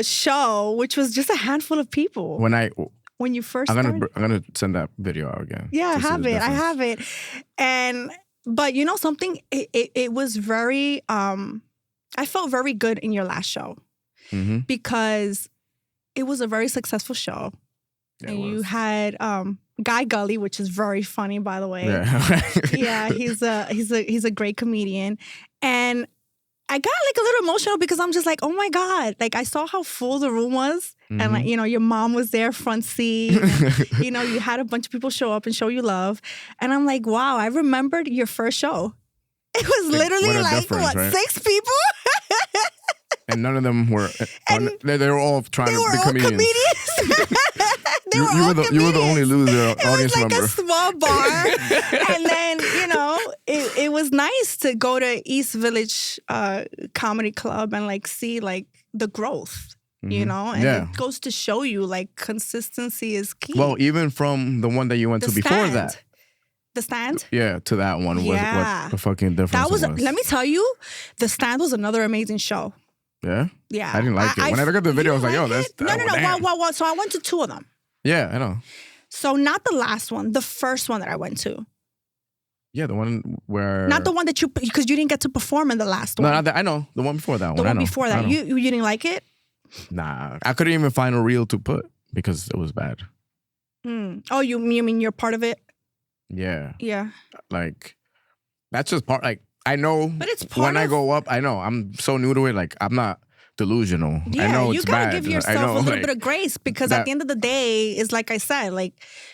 show, which was just a handful of people. When you first started. I'm gonna send that video out again. Yeah, I have it. But you know something? It was very. I felt very good in your last show because it was a very successful show. Yeah, and you had Guy Gully, which is very funny, by the way. Yeah, he's a great comedian, and I got like a little emotional because I'm just like, oh my God, like I saw how full the room was, and like, you know, your mom was there front seat, and, you know, you had a bunch of people show up and show you love, and I'm like, wow, I remembered your first show. It was literally like right? 6 people. And none of them were. They were all trying to be comedians. You were the only loser audience member. It was like a small bar, and then you know it was nice to go to East Village Comedy Club and like see like the growth. You know, and it goes to show you like consistency is key. Well, even from the one that you went to before that. The Stand? Yeah, to that one. Yeah. What the fucking difference was. Let me tell you, The Stand was another amazing show. Yeah? Yeah. I didn't like it. When I looked at the video, I was like, yo, that's... No. Well, so I went to 2 of them. Yeah, I know. So not the last one, the first one that I went to. Yeah, the one where... Not the one that because you didn't get to perform in the last one. No, I know. The one before that one. The one before that. You didn't like it? Nah. I couldn't even find a reel to put because it was bad. Oh, you mean you're part of it? Yeah. Yeah. Like, that's just part... Like, I know but it's part when I go up, I know. I'm so new to it. Like, I'm not delusional. Yeah, I know you it's gotta bad. give yourself a little bit of grace because at the end of the day, it's like I said, like,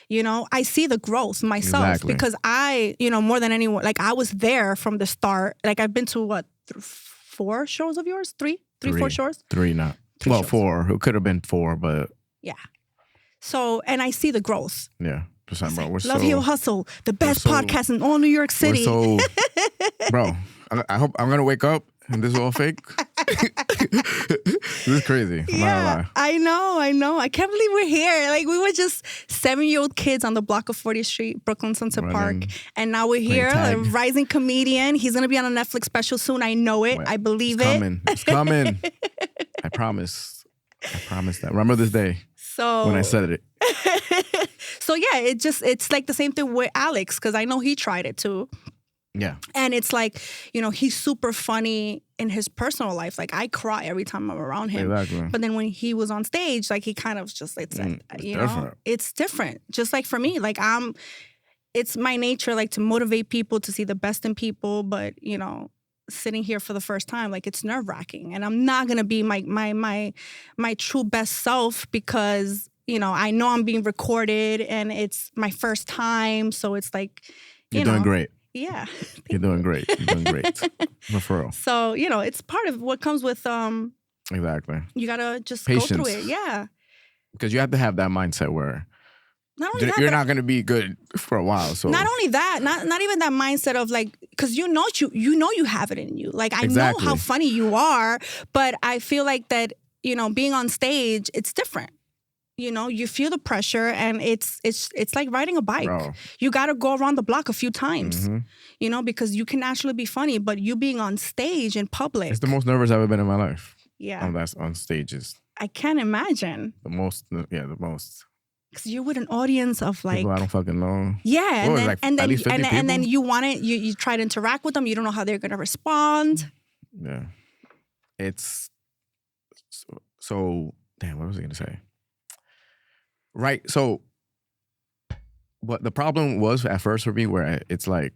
you know, I see the growth myself because I, you know, more than anyone, like I was there from the start. Like I've been to what, 4 shows of yours? 3, 4 shows? 3 not. 3 well, shows. 4. It could have been 4, but. Yeah. So, and I see the growth. Yeah. Bro, we're Love Heal Hustle, the best podcast in all New York City. Bro, I hope I'm gonna wake up and this is all fake. This is crazy. I'm not gonna lie. I know. I can't believe we're here. Like we were just 7-year-old kids on the block of 40th Street, Brooklyn Sunset Park, and now we're here. A rising comedian. He's gonna be on a Netflix special soon. I know it. I believe it. It's coming. I promise. I promise that. Remember this day. So when I said it. So yeah, it's like the same thing with Alex because I know he tried it too. Yeah. And it's like, you know, he's super funny in his personal life. Like I cry every time I'm around him. Exactly. But then when he was on stage, like he kind of just like said, you know, it's different. Just like for me, like it's my nature like to motivate people to see the best in people, but you know, sitting here for the first time, like it's nerve-wracking. And I'm not gonna be my true best self because, you know, I know I'm being recorded and it's my first time. So it's like, You're doing great. Yeah. You're doing great. You're doing great. For real. So, you know, it's part of what comes with exactly. You gotta just Patience. go through it. Yeah. Because you have to have that mindset where Not only that, you're not gonna be good for a while. So not only that, not even that mindset of like, because you know you have it in you. Like I know how funny you are, but I feel like that, you know, being on stage, it's different. You know, you feel the pressure, and it's like riding a bike. Bro. You got to go around the block a few times, you know, because you can actually be funny, but you being on stage in public. It's the most nervous I've ever been in my life. Yeah. On stages. I can't imagine. The most. Because you're with an audience of like people I don't fucking know. Yeah, and then you want it. You try to interact with them. You don't know how they're gonna respond. Yeah, it's so damn. What was I gonna say? Right. So, what the problem was at first for me, where it's like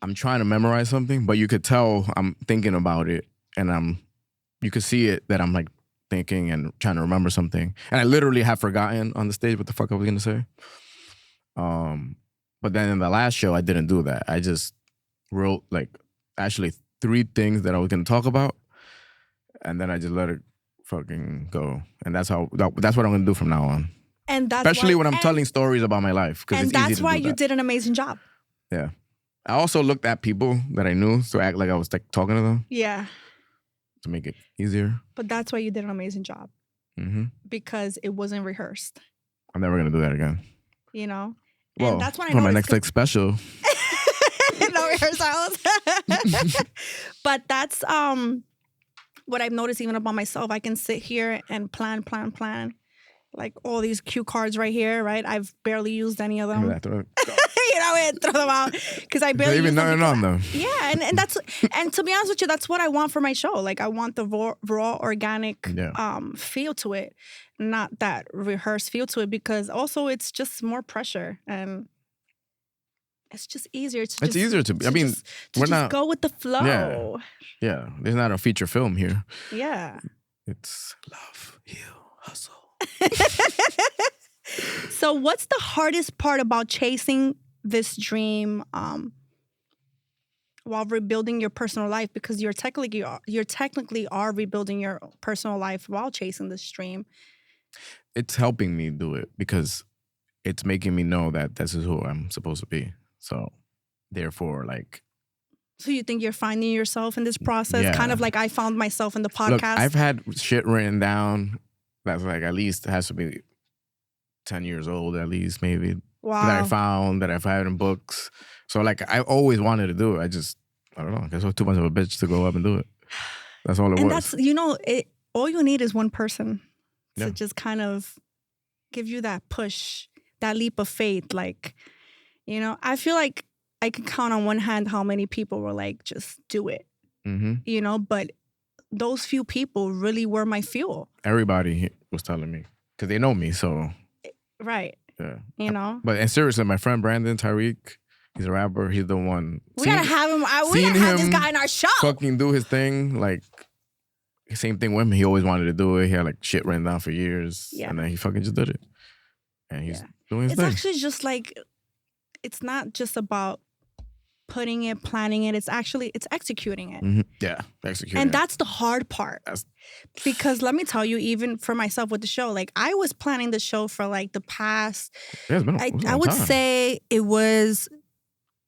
I'm trying to memorize something, but you could tell I'm thinking about it, and you could see it that I'm like thinking and trying to remember something, and I literally have forgotten on the stage what the fuck I was gonna say. But then in the last show, I didn't do that. I just wrote like actually 3 things that I was gonna talk about, and then I just let it fucking go. And that's what I'm gonna do from now on. And that's especially when I'm telling stories about my life, and that's why you did an amazing job. Yeah, I also looked at people that I knew to act like I was like talking to them. Yeah. To make it easier. But that's why you did an amazing job. Mm-hmm. Because it wasn't rehearsed. I'm never going to do that again. You know? Well, and that's what I for my Netflix special. No rehearsals. But that's what I've noticed even about myself. I can sit here and plan. Like all these cue cards right here, right? I've barely used any of them. You know, and throw them out because I barely even know them. Yeah, and that's and to be honest with you, that's what I want for my show. Like I want the raw organic feel to it, not that rehearsed feel to it. Because also it's just more pressure and it's just easier to. It's easier to. I mean, we're not go with the flow. Yeah. There's not a feature film here. Yeah. It's love, heal, hustle. So what's the hardest part about chasing this dream while rebuilding your personal life? Because you're technically are rebuilding your personal life while chasing this dream. It's helping me do it because it's making me know that this is who I'm supposed to be. So therefore, like. So you think you're finding yourself in this process? Yeah. Kind of like I found myself in the podcast? Look, I've had shit written down that's like at least it has to be 10 years old at least, maybe. Wow. That I found, that I've had in books. So like I always wanted to do it. I don't know. I guess I was too much of a bitch to go up and do it. That's all it was. And that's, you know, all you need is one person to just kind of give you that push, that leap of faith. Like, you know, I feel like I can count on one hand how many people were like, just do it. Mm-hmm. You know, but those few people really were my fuel. Everybody was telling me because they know me, so. Right. Yeah. You know? But and seriously, my friend Brandon Tariq, he's a rapper. He's the one. We gotta have him. We gotta have this guy in our show. Fucking do his thing. Like, same thing with him. He always wanted to do it. He had like shit written down for years. Yeah. And then he fucking just did it. And he's doing his thing. It's actually just like, it's not just about putting it, planning it. It's executing it. Mm-hmm. Yeah, executing and that's the hard part. Because let me tell you, even for myself with the show, like I was planning the show for like the past, I would say it was.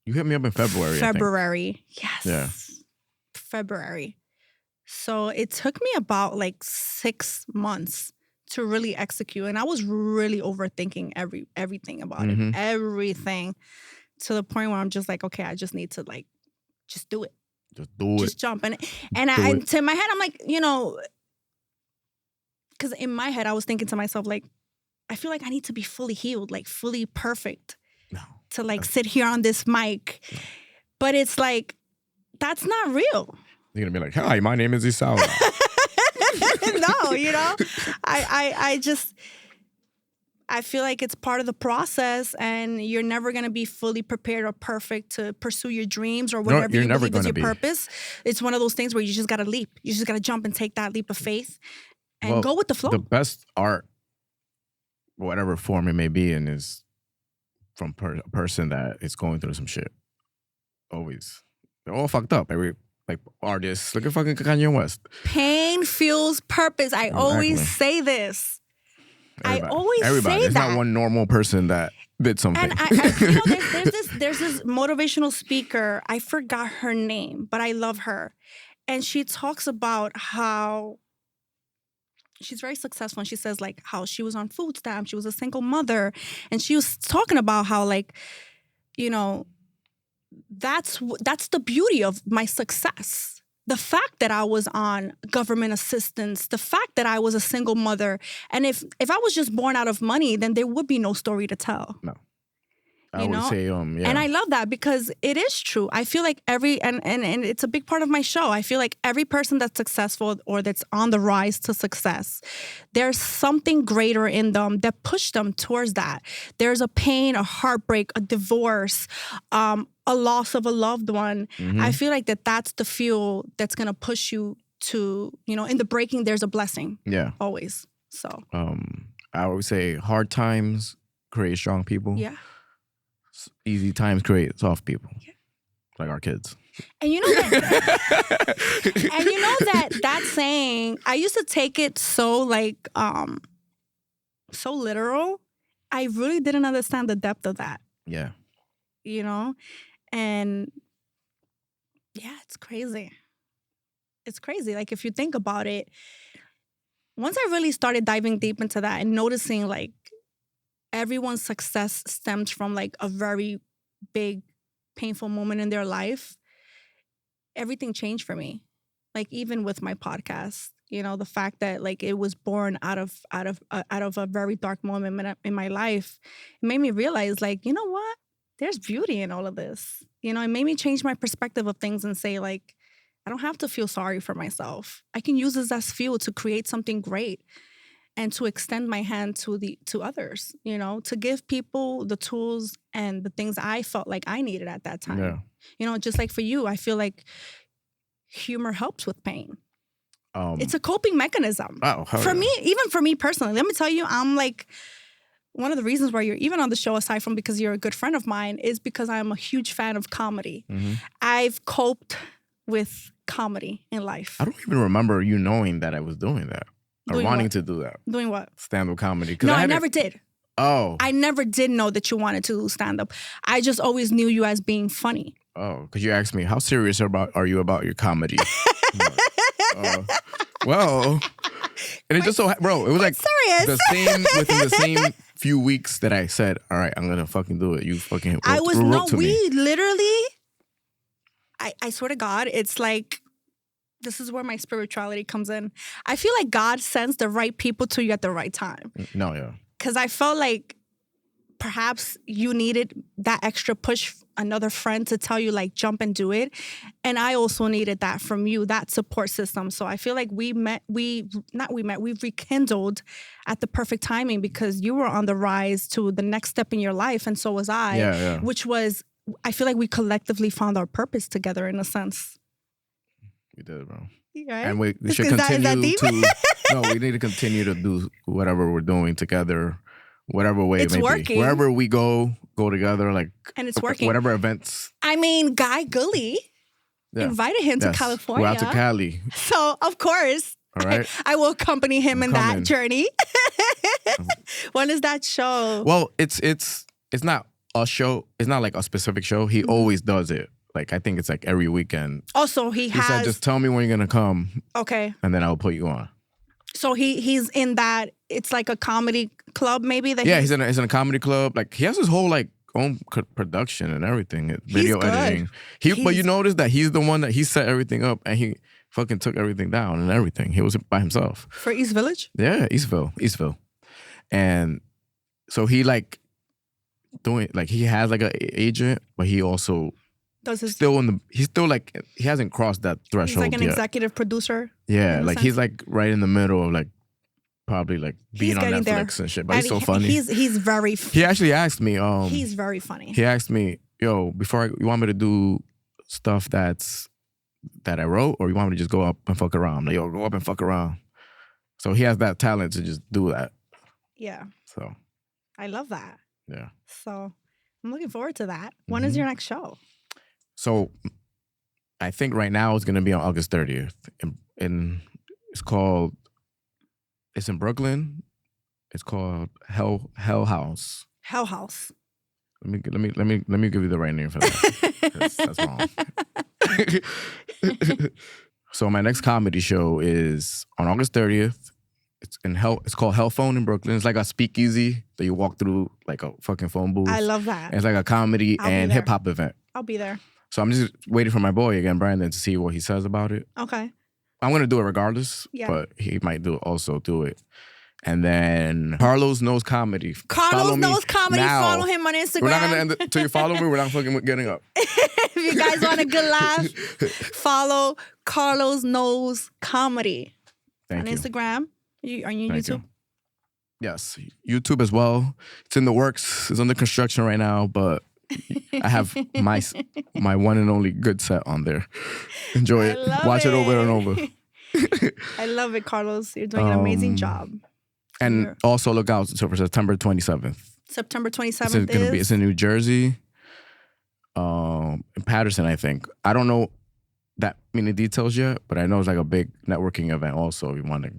You hit me up in February. February. Yes. Yeah. February. So it took me about like 6 months to really execute. And I was really overthinking everything about it. Everything. To the point where I'm just like, okay, I just need to like, just do it. Just do it. Just jump. And to in my head, I'm like, you know, because in my head, I was thinking to myself, like, I feel like I need to be fully healed, like fully perfect to like sit here on this mic. No. But it's like, that's not real. You're going to be like, hi, my name is Ysaura. No, you know, I feel like it's part of the process and you're never going to be fully prepared or perfect to pursue your dreams or whatever you believe is your purpose. It's one of those things where you just got to leap. You just got to jump and take that leap of faith and go with the flow. The best art, whatever form it may be in, is from a person that is going through some shit. Always. They're all fucked up. Like artists. Look at fucking Kanye West. Pain fuels purpose. I always say this. Everybody. I always Everybody. say It's that. not one normal person that did something. And there's this motivational speaker. I forgot her name, but I love her. And she talks about how she's very successful. And she says like how she was on food stamps. She was a single mother. And she was talking about how like, you know, that's the beauty of my success. The fact that I was on government assistance, the fact that I was a single mother. And if I was just born out of money, then there would be no story to tell. No. I would say, yeah. And I love that because it is true. I feel like and it's a big part of my show. I feel like every person that's successful or that's on the rise to success, there's something greater in them that pushed them towards that. There's a pain, a heartbreak, a divorce, a loss of a loved one. Mm-hmm. I feel like that's the fuel that's going to push you to, in the breaking, there's a blessing. Yeah. Always. So. I would say hard times create strong people. Yeah. Easy times create soft people, like our kids. And you know that saying, I used to take it so so literal. I really didn't understand the depth of that. Yeah. And yeah, it's crazy. It's crazy. Like if you think about it, once I really started diving deep into that and noticing like everyone's success stems from like a very big, painful moment in their life, everything changed for me. Like even with my podcast, the fact that like it was born out of a very dark moment in my life, it made me realize like, you know what? There's beauty in all of this. It made me change my perspective of things and say like, I don't have to feel sorry for myself. I can use this as fuel to create something great. And to extend my hand to others, to give people the tools and the things I felt like I needed at that time. Yeah. Just like for you, I feel like humor helps with pain. It's a coping mechanism. Oh, even for me personally. Let me tell you, I'm like, one of the reasons why you're even on the show, aside from because you're a good friend of mine, is because I'm a huge fan of comedy. Mm-hmm. I've coped with comedy in life. I don't even remember you knowing that I was doing that. Or wanting to do that. Doing what? Stand-up comedy. No, I never did. Oh. I never did know that you wanted to do stand-up. I just always knew you as being funny. Oh, because you asked me, how serious are you about your comedy? Well, and it just so, bro, it was like serious. within the same few weeks that I said, all right, I'm going to fucking do it. You fucking literally, I swear to God, it's like, this is where my spirituality comes in. I feel like God sends the right people to you at the right time. No, yeah. Because I felt like perhaps you needed that extra push, another friend to tell you, like, jump and do it. And I also needed that from you, that support system. So I feel like we rekindled at the perfect timing because you were on the rise to the next step in your life. And so was I, which was, I feel like we collectively found our purpose together in a sense. We did, bro. Right? And we should continue we need to continue to do whatever we're doing together, whatever way it's it may working. be. Wherever we go together, like, and it's working. Whatever events. I mean, Guy Gully invited him to California. We're out to Cali. So, of course, all right. I will accompany him in that journey. When is that show? Well, it's not a show. It's not like a specific show. He always does it. Like, I think it's like every weekend. Oh, so he said, just tell me when you're going to come. Okay. And then I'll put you on. So he's in that, it's like a comedy club maybe? He's in a comedy club. Like, he has his whole, like, own production and everything. Video editing. But you notice that he's the one that he set everything up and he fucking took everything down and everything. He was by himself. For East Village? Yeah, Eastville. And so he, like, he has, like, an agent, but he also... he's still like, he hasn't crossed that threshold yet. He's like an executive producer. Yeah, like he's like right in the middle of like probably like being on Netflix and shit. But he's so funny. He's very. He actually asked me. He's very funny. He asked me, "Yo, you want me to do stuff that I wrote, or you want me to just go up and fuck around?" I'm like, "Yo, go up and fuck around." So he has that talent to just do that. Yeah. So. I love that. Yeah. So I'm looking forward to that. When is your next show? So, I think right now it's going to be on August 30th. It's in Brooklyn. It's called Hell House. Hell House. Let me give you the right name for that. 'Cause that's wrong. So my next comedy show is on August 30th. It's called Hell Phone in Brooklyn. It's like a speakeasy that you walk through like a fucking phone booth. I love that. It's like a comedy and hip hop event. I'll be there. So I'm just waiting for my boy again, Brandon, to see what he says about it. Okay. I'm gonna do it regardless, but he might do it. And then Carlos Knows Comedy. Carlos Knows Comedy. Now. Follow him on Instagram. We're not gonna end it till you follow me. We're not fucking getting up. If you guys want a good laugh, follow Carlos Knows Comedy on Instagram. Are you on YouTube? Yes, YouTube as well. It's in the works. It's under construction right now, but I have my one and only good set on there. Enjoy it. Watch it over and over. I love it, Carlos. You're doing an amazing job. And also look out for September 27th. September 27th It's in New Jersey. In Patterson, I think. I don't know that many details yet, but I know it's like a big networking event also. You want to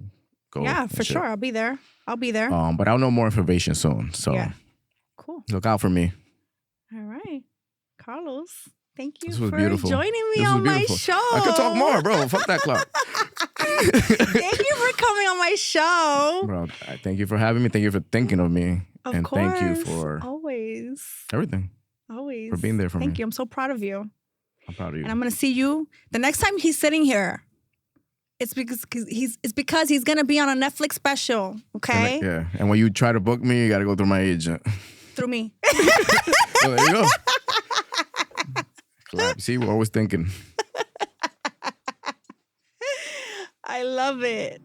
go. Yeah, for sure. I'll be there. But I'll know more information soon. So cool. Look out for me. All right. Carlos, thank you for joining me on my show. I could talk more, bro. Fuck that clock. Thank you for coming on my show. Bro, thank you for having me. Thank you for thinking of me. Of course. Thank you for always everything. Always. For being there for me. Thank you. I'm so proud of you. I'm proud of you. And I'm going to see you the next time he's sitting here. It's because he's going to be on a Netflix special, okay? And when you try to book me, you got to go through my agent. Through me. Well, there you go. Clap. See, we're always thinking. I love it.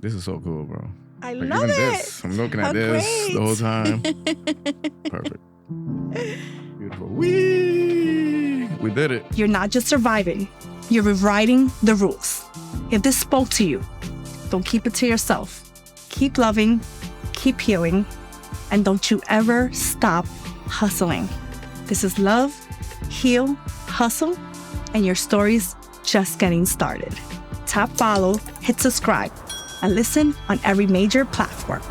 This is so cool, bro. I love it. I'm looking at this the whole time. Perfect. Beautiful. We did it. You're not just surviving. You're rewriting the rules. If this spoke to you, don't keep it to yourself. Keep loving, keep healing, and don't you ever stop hustling. This is Love, Heal, Hustle, and your story's just getting started. Tap follow, hit subscribe, and listen on every major platform.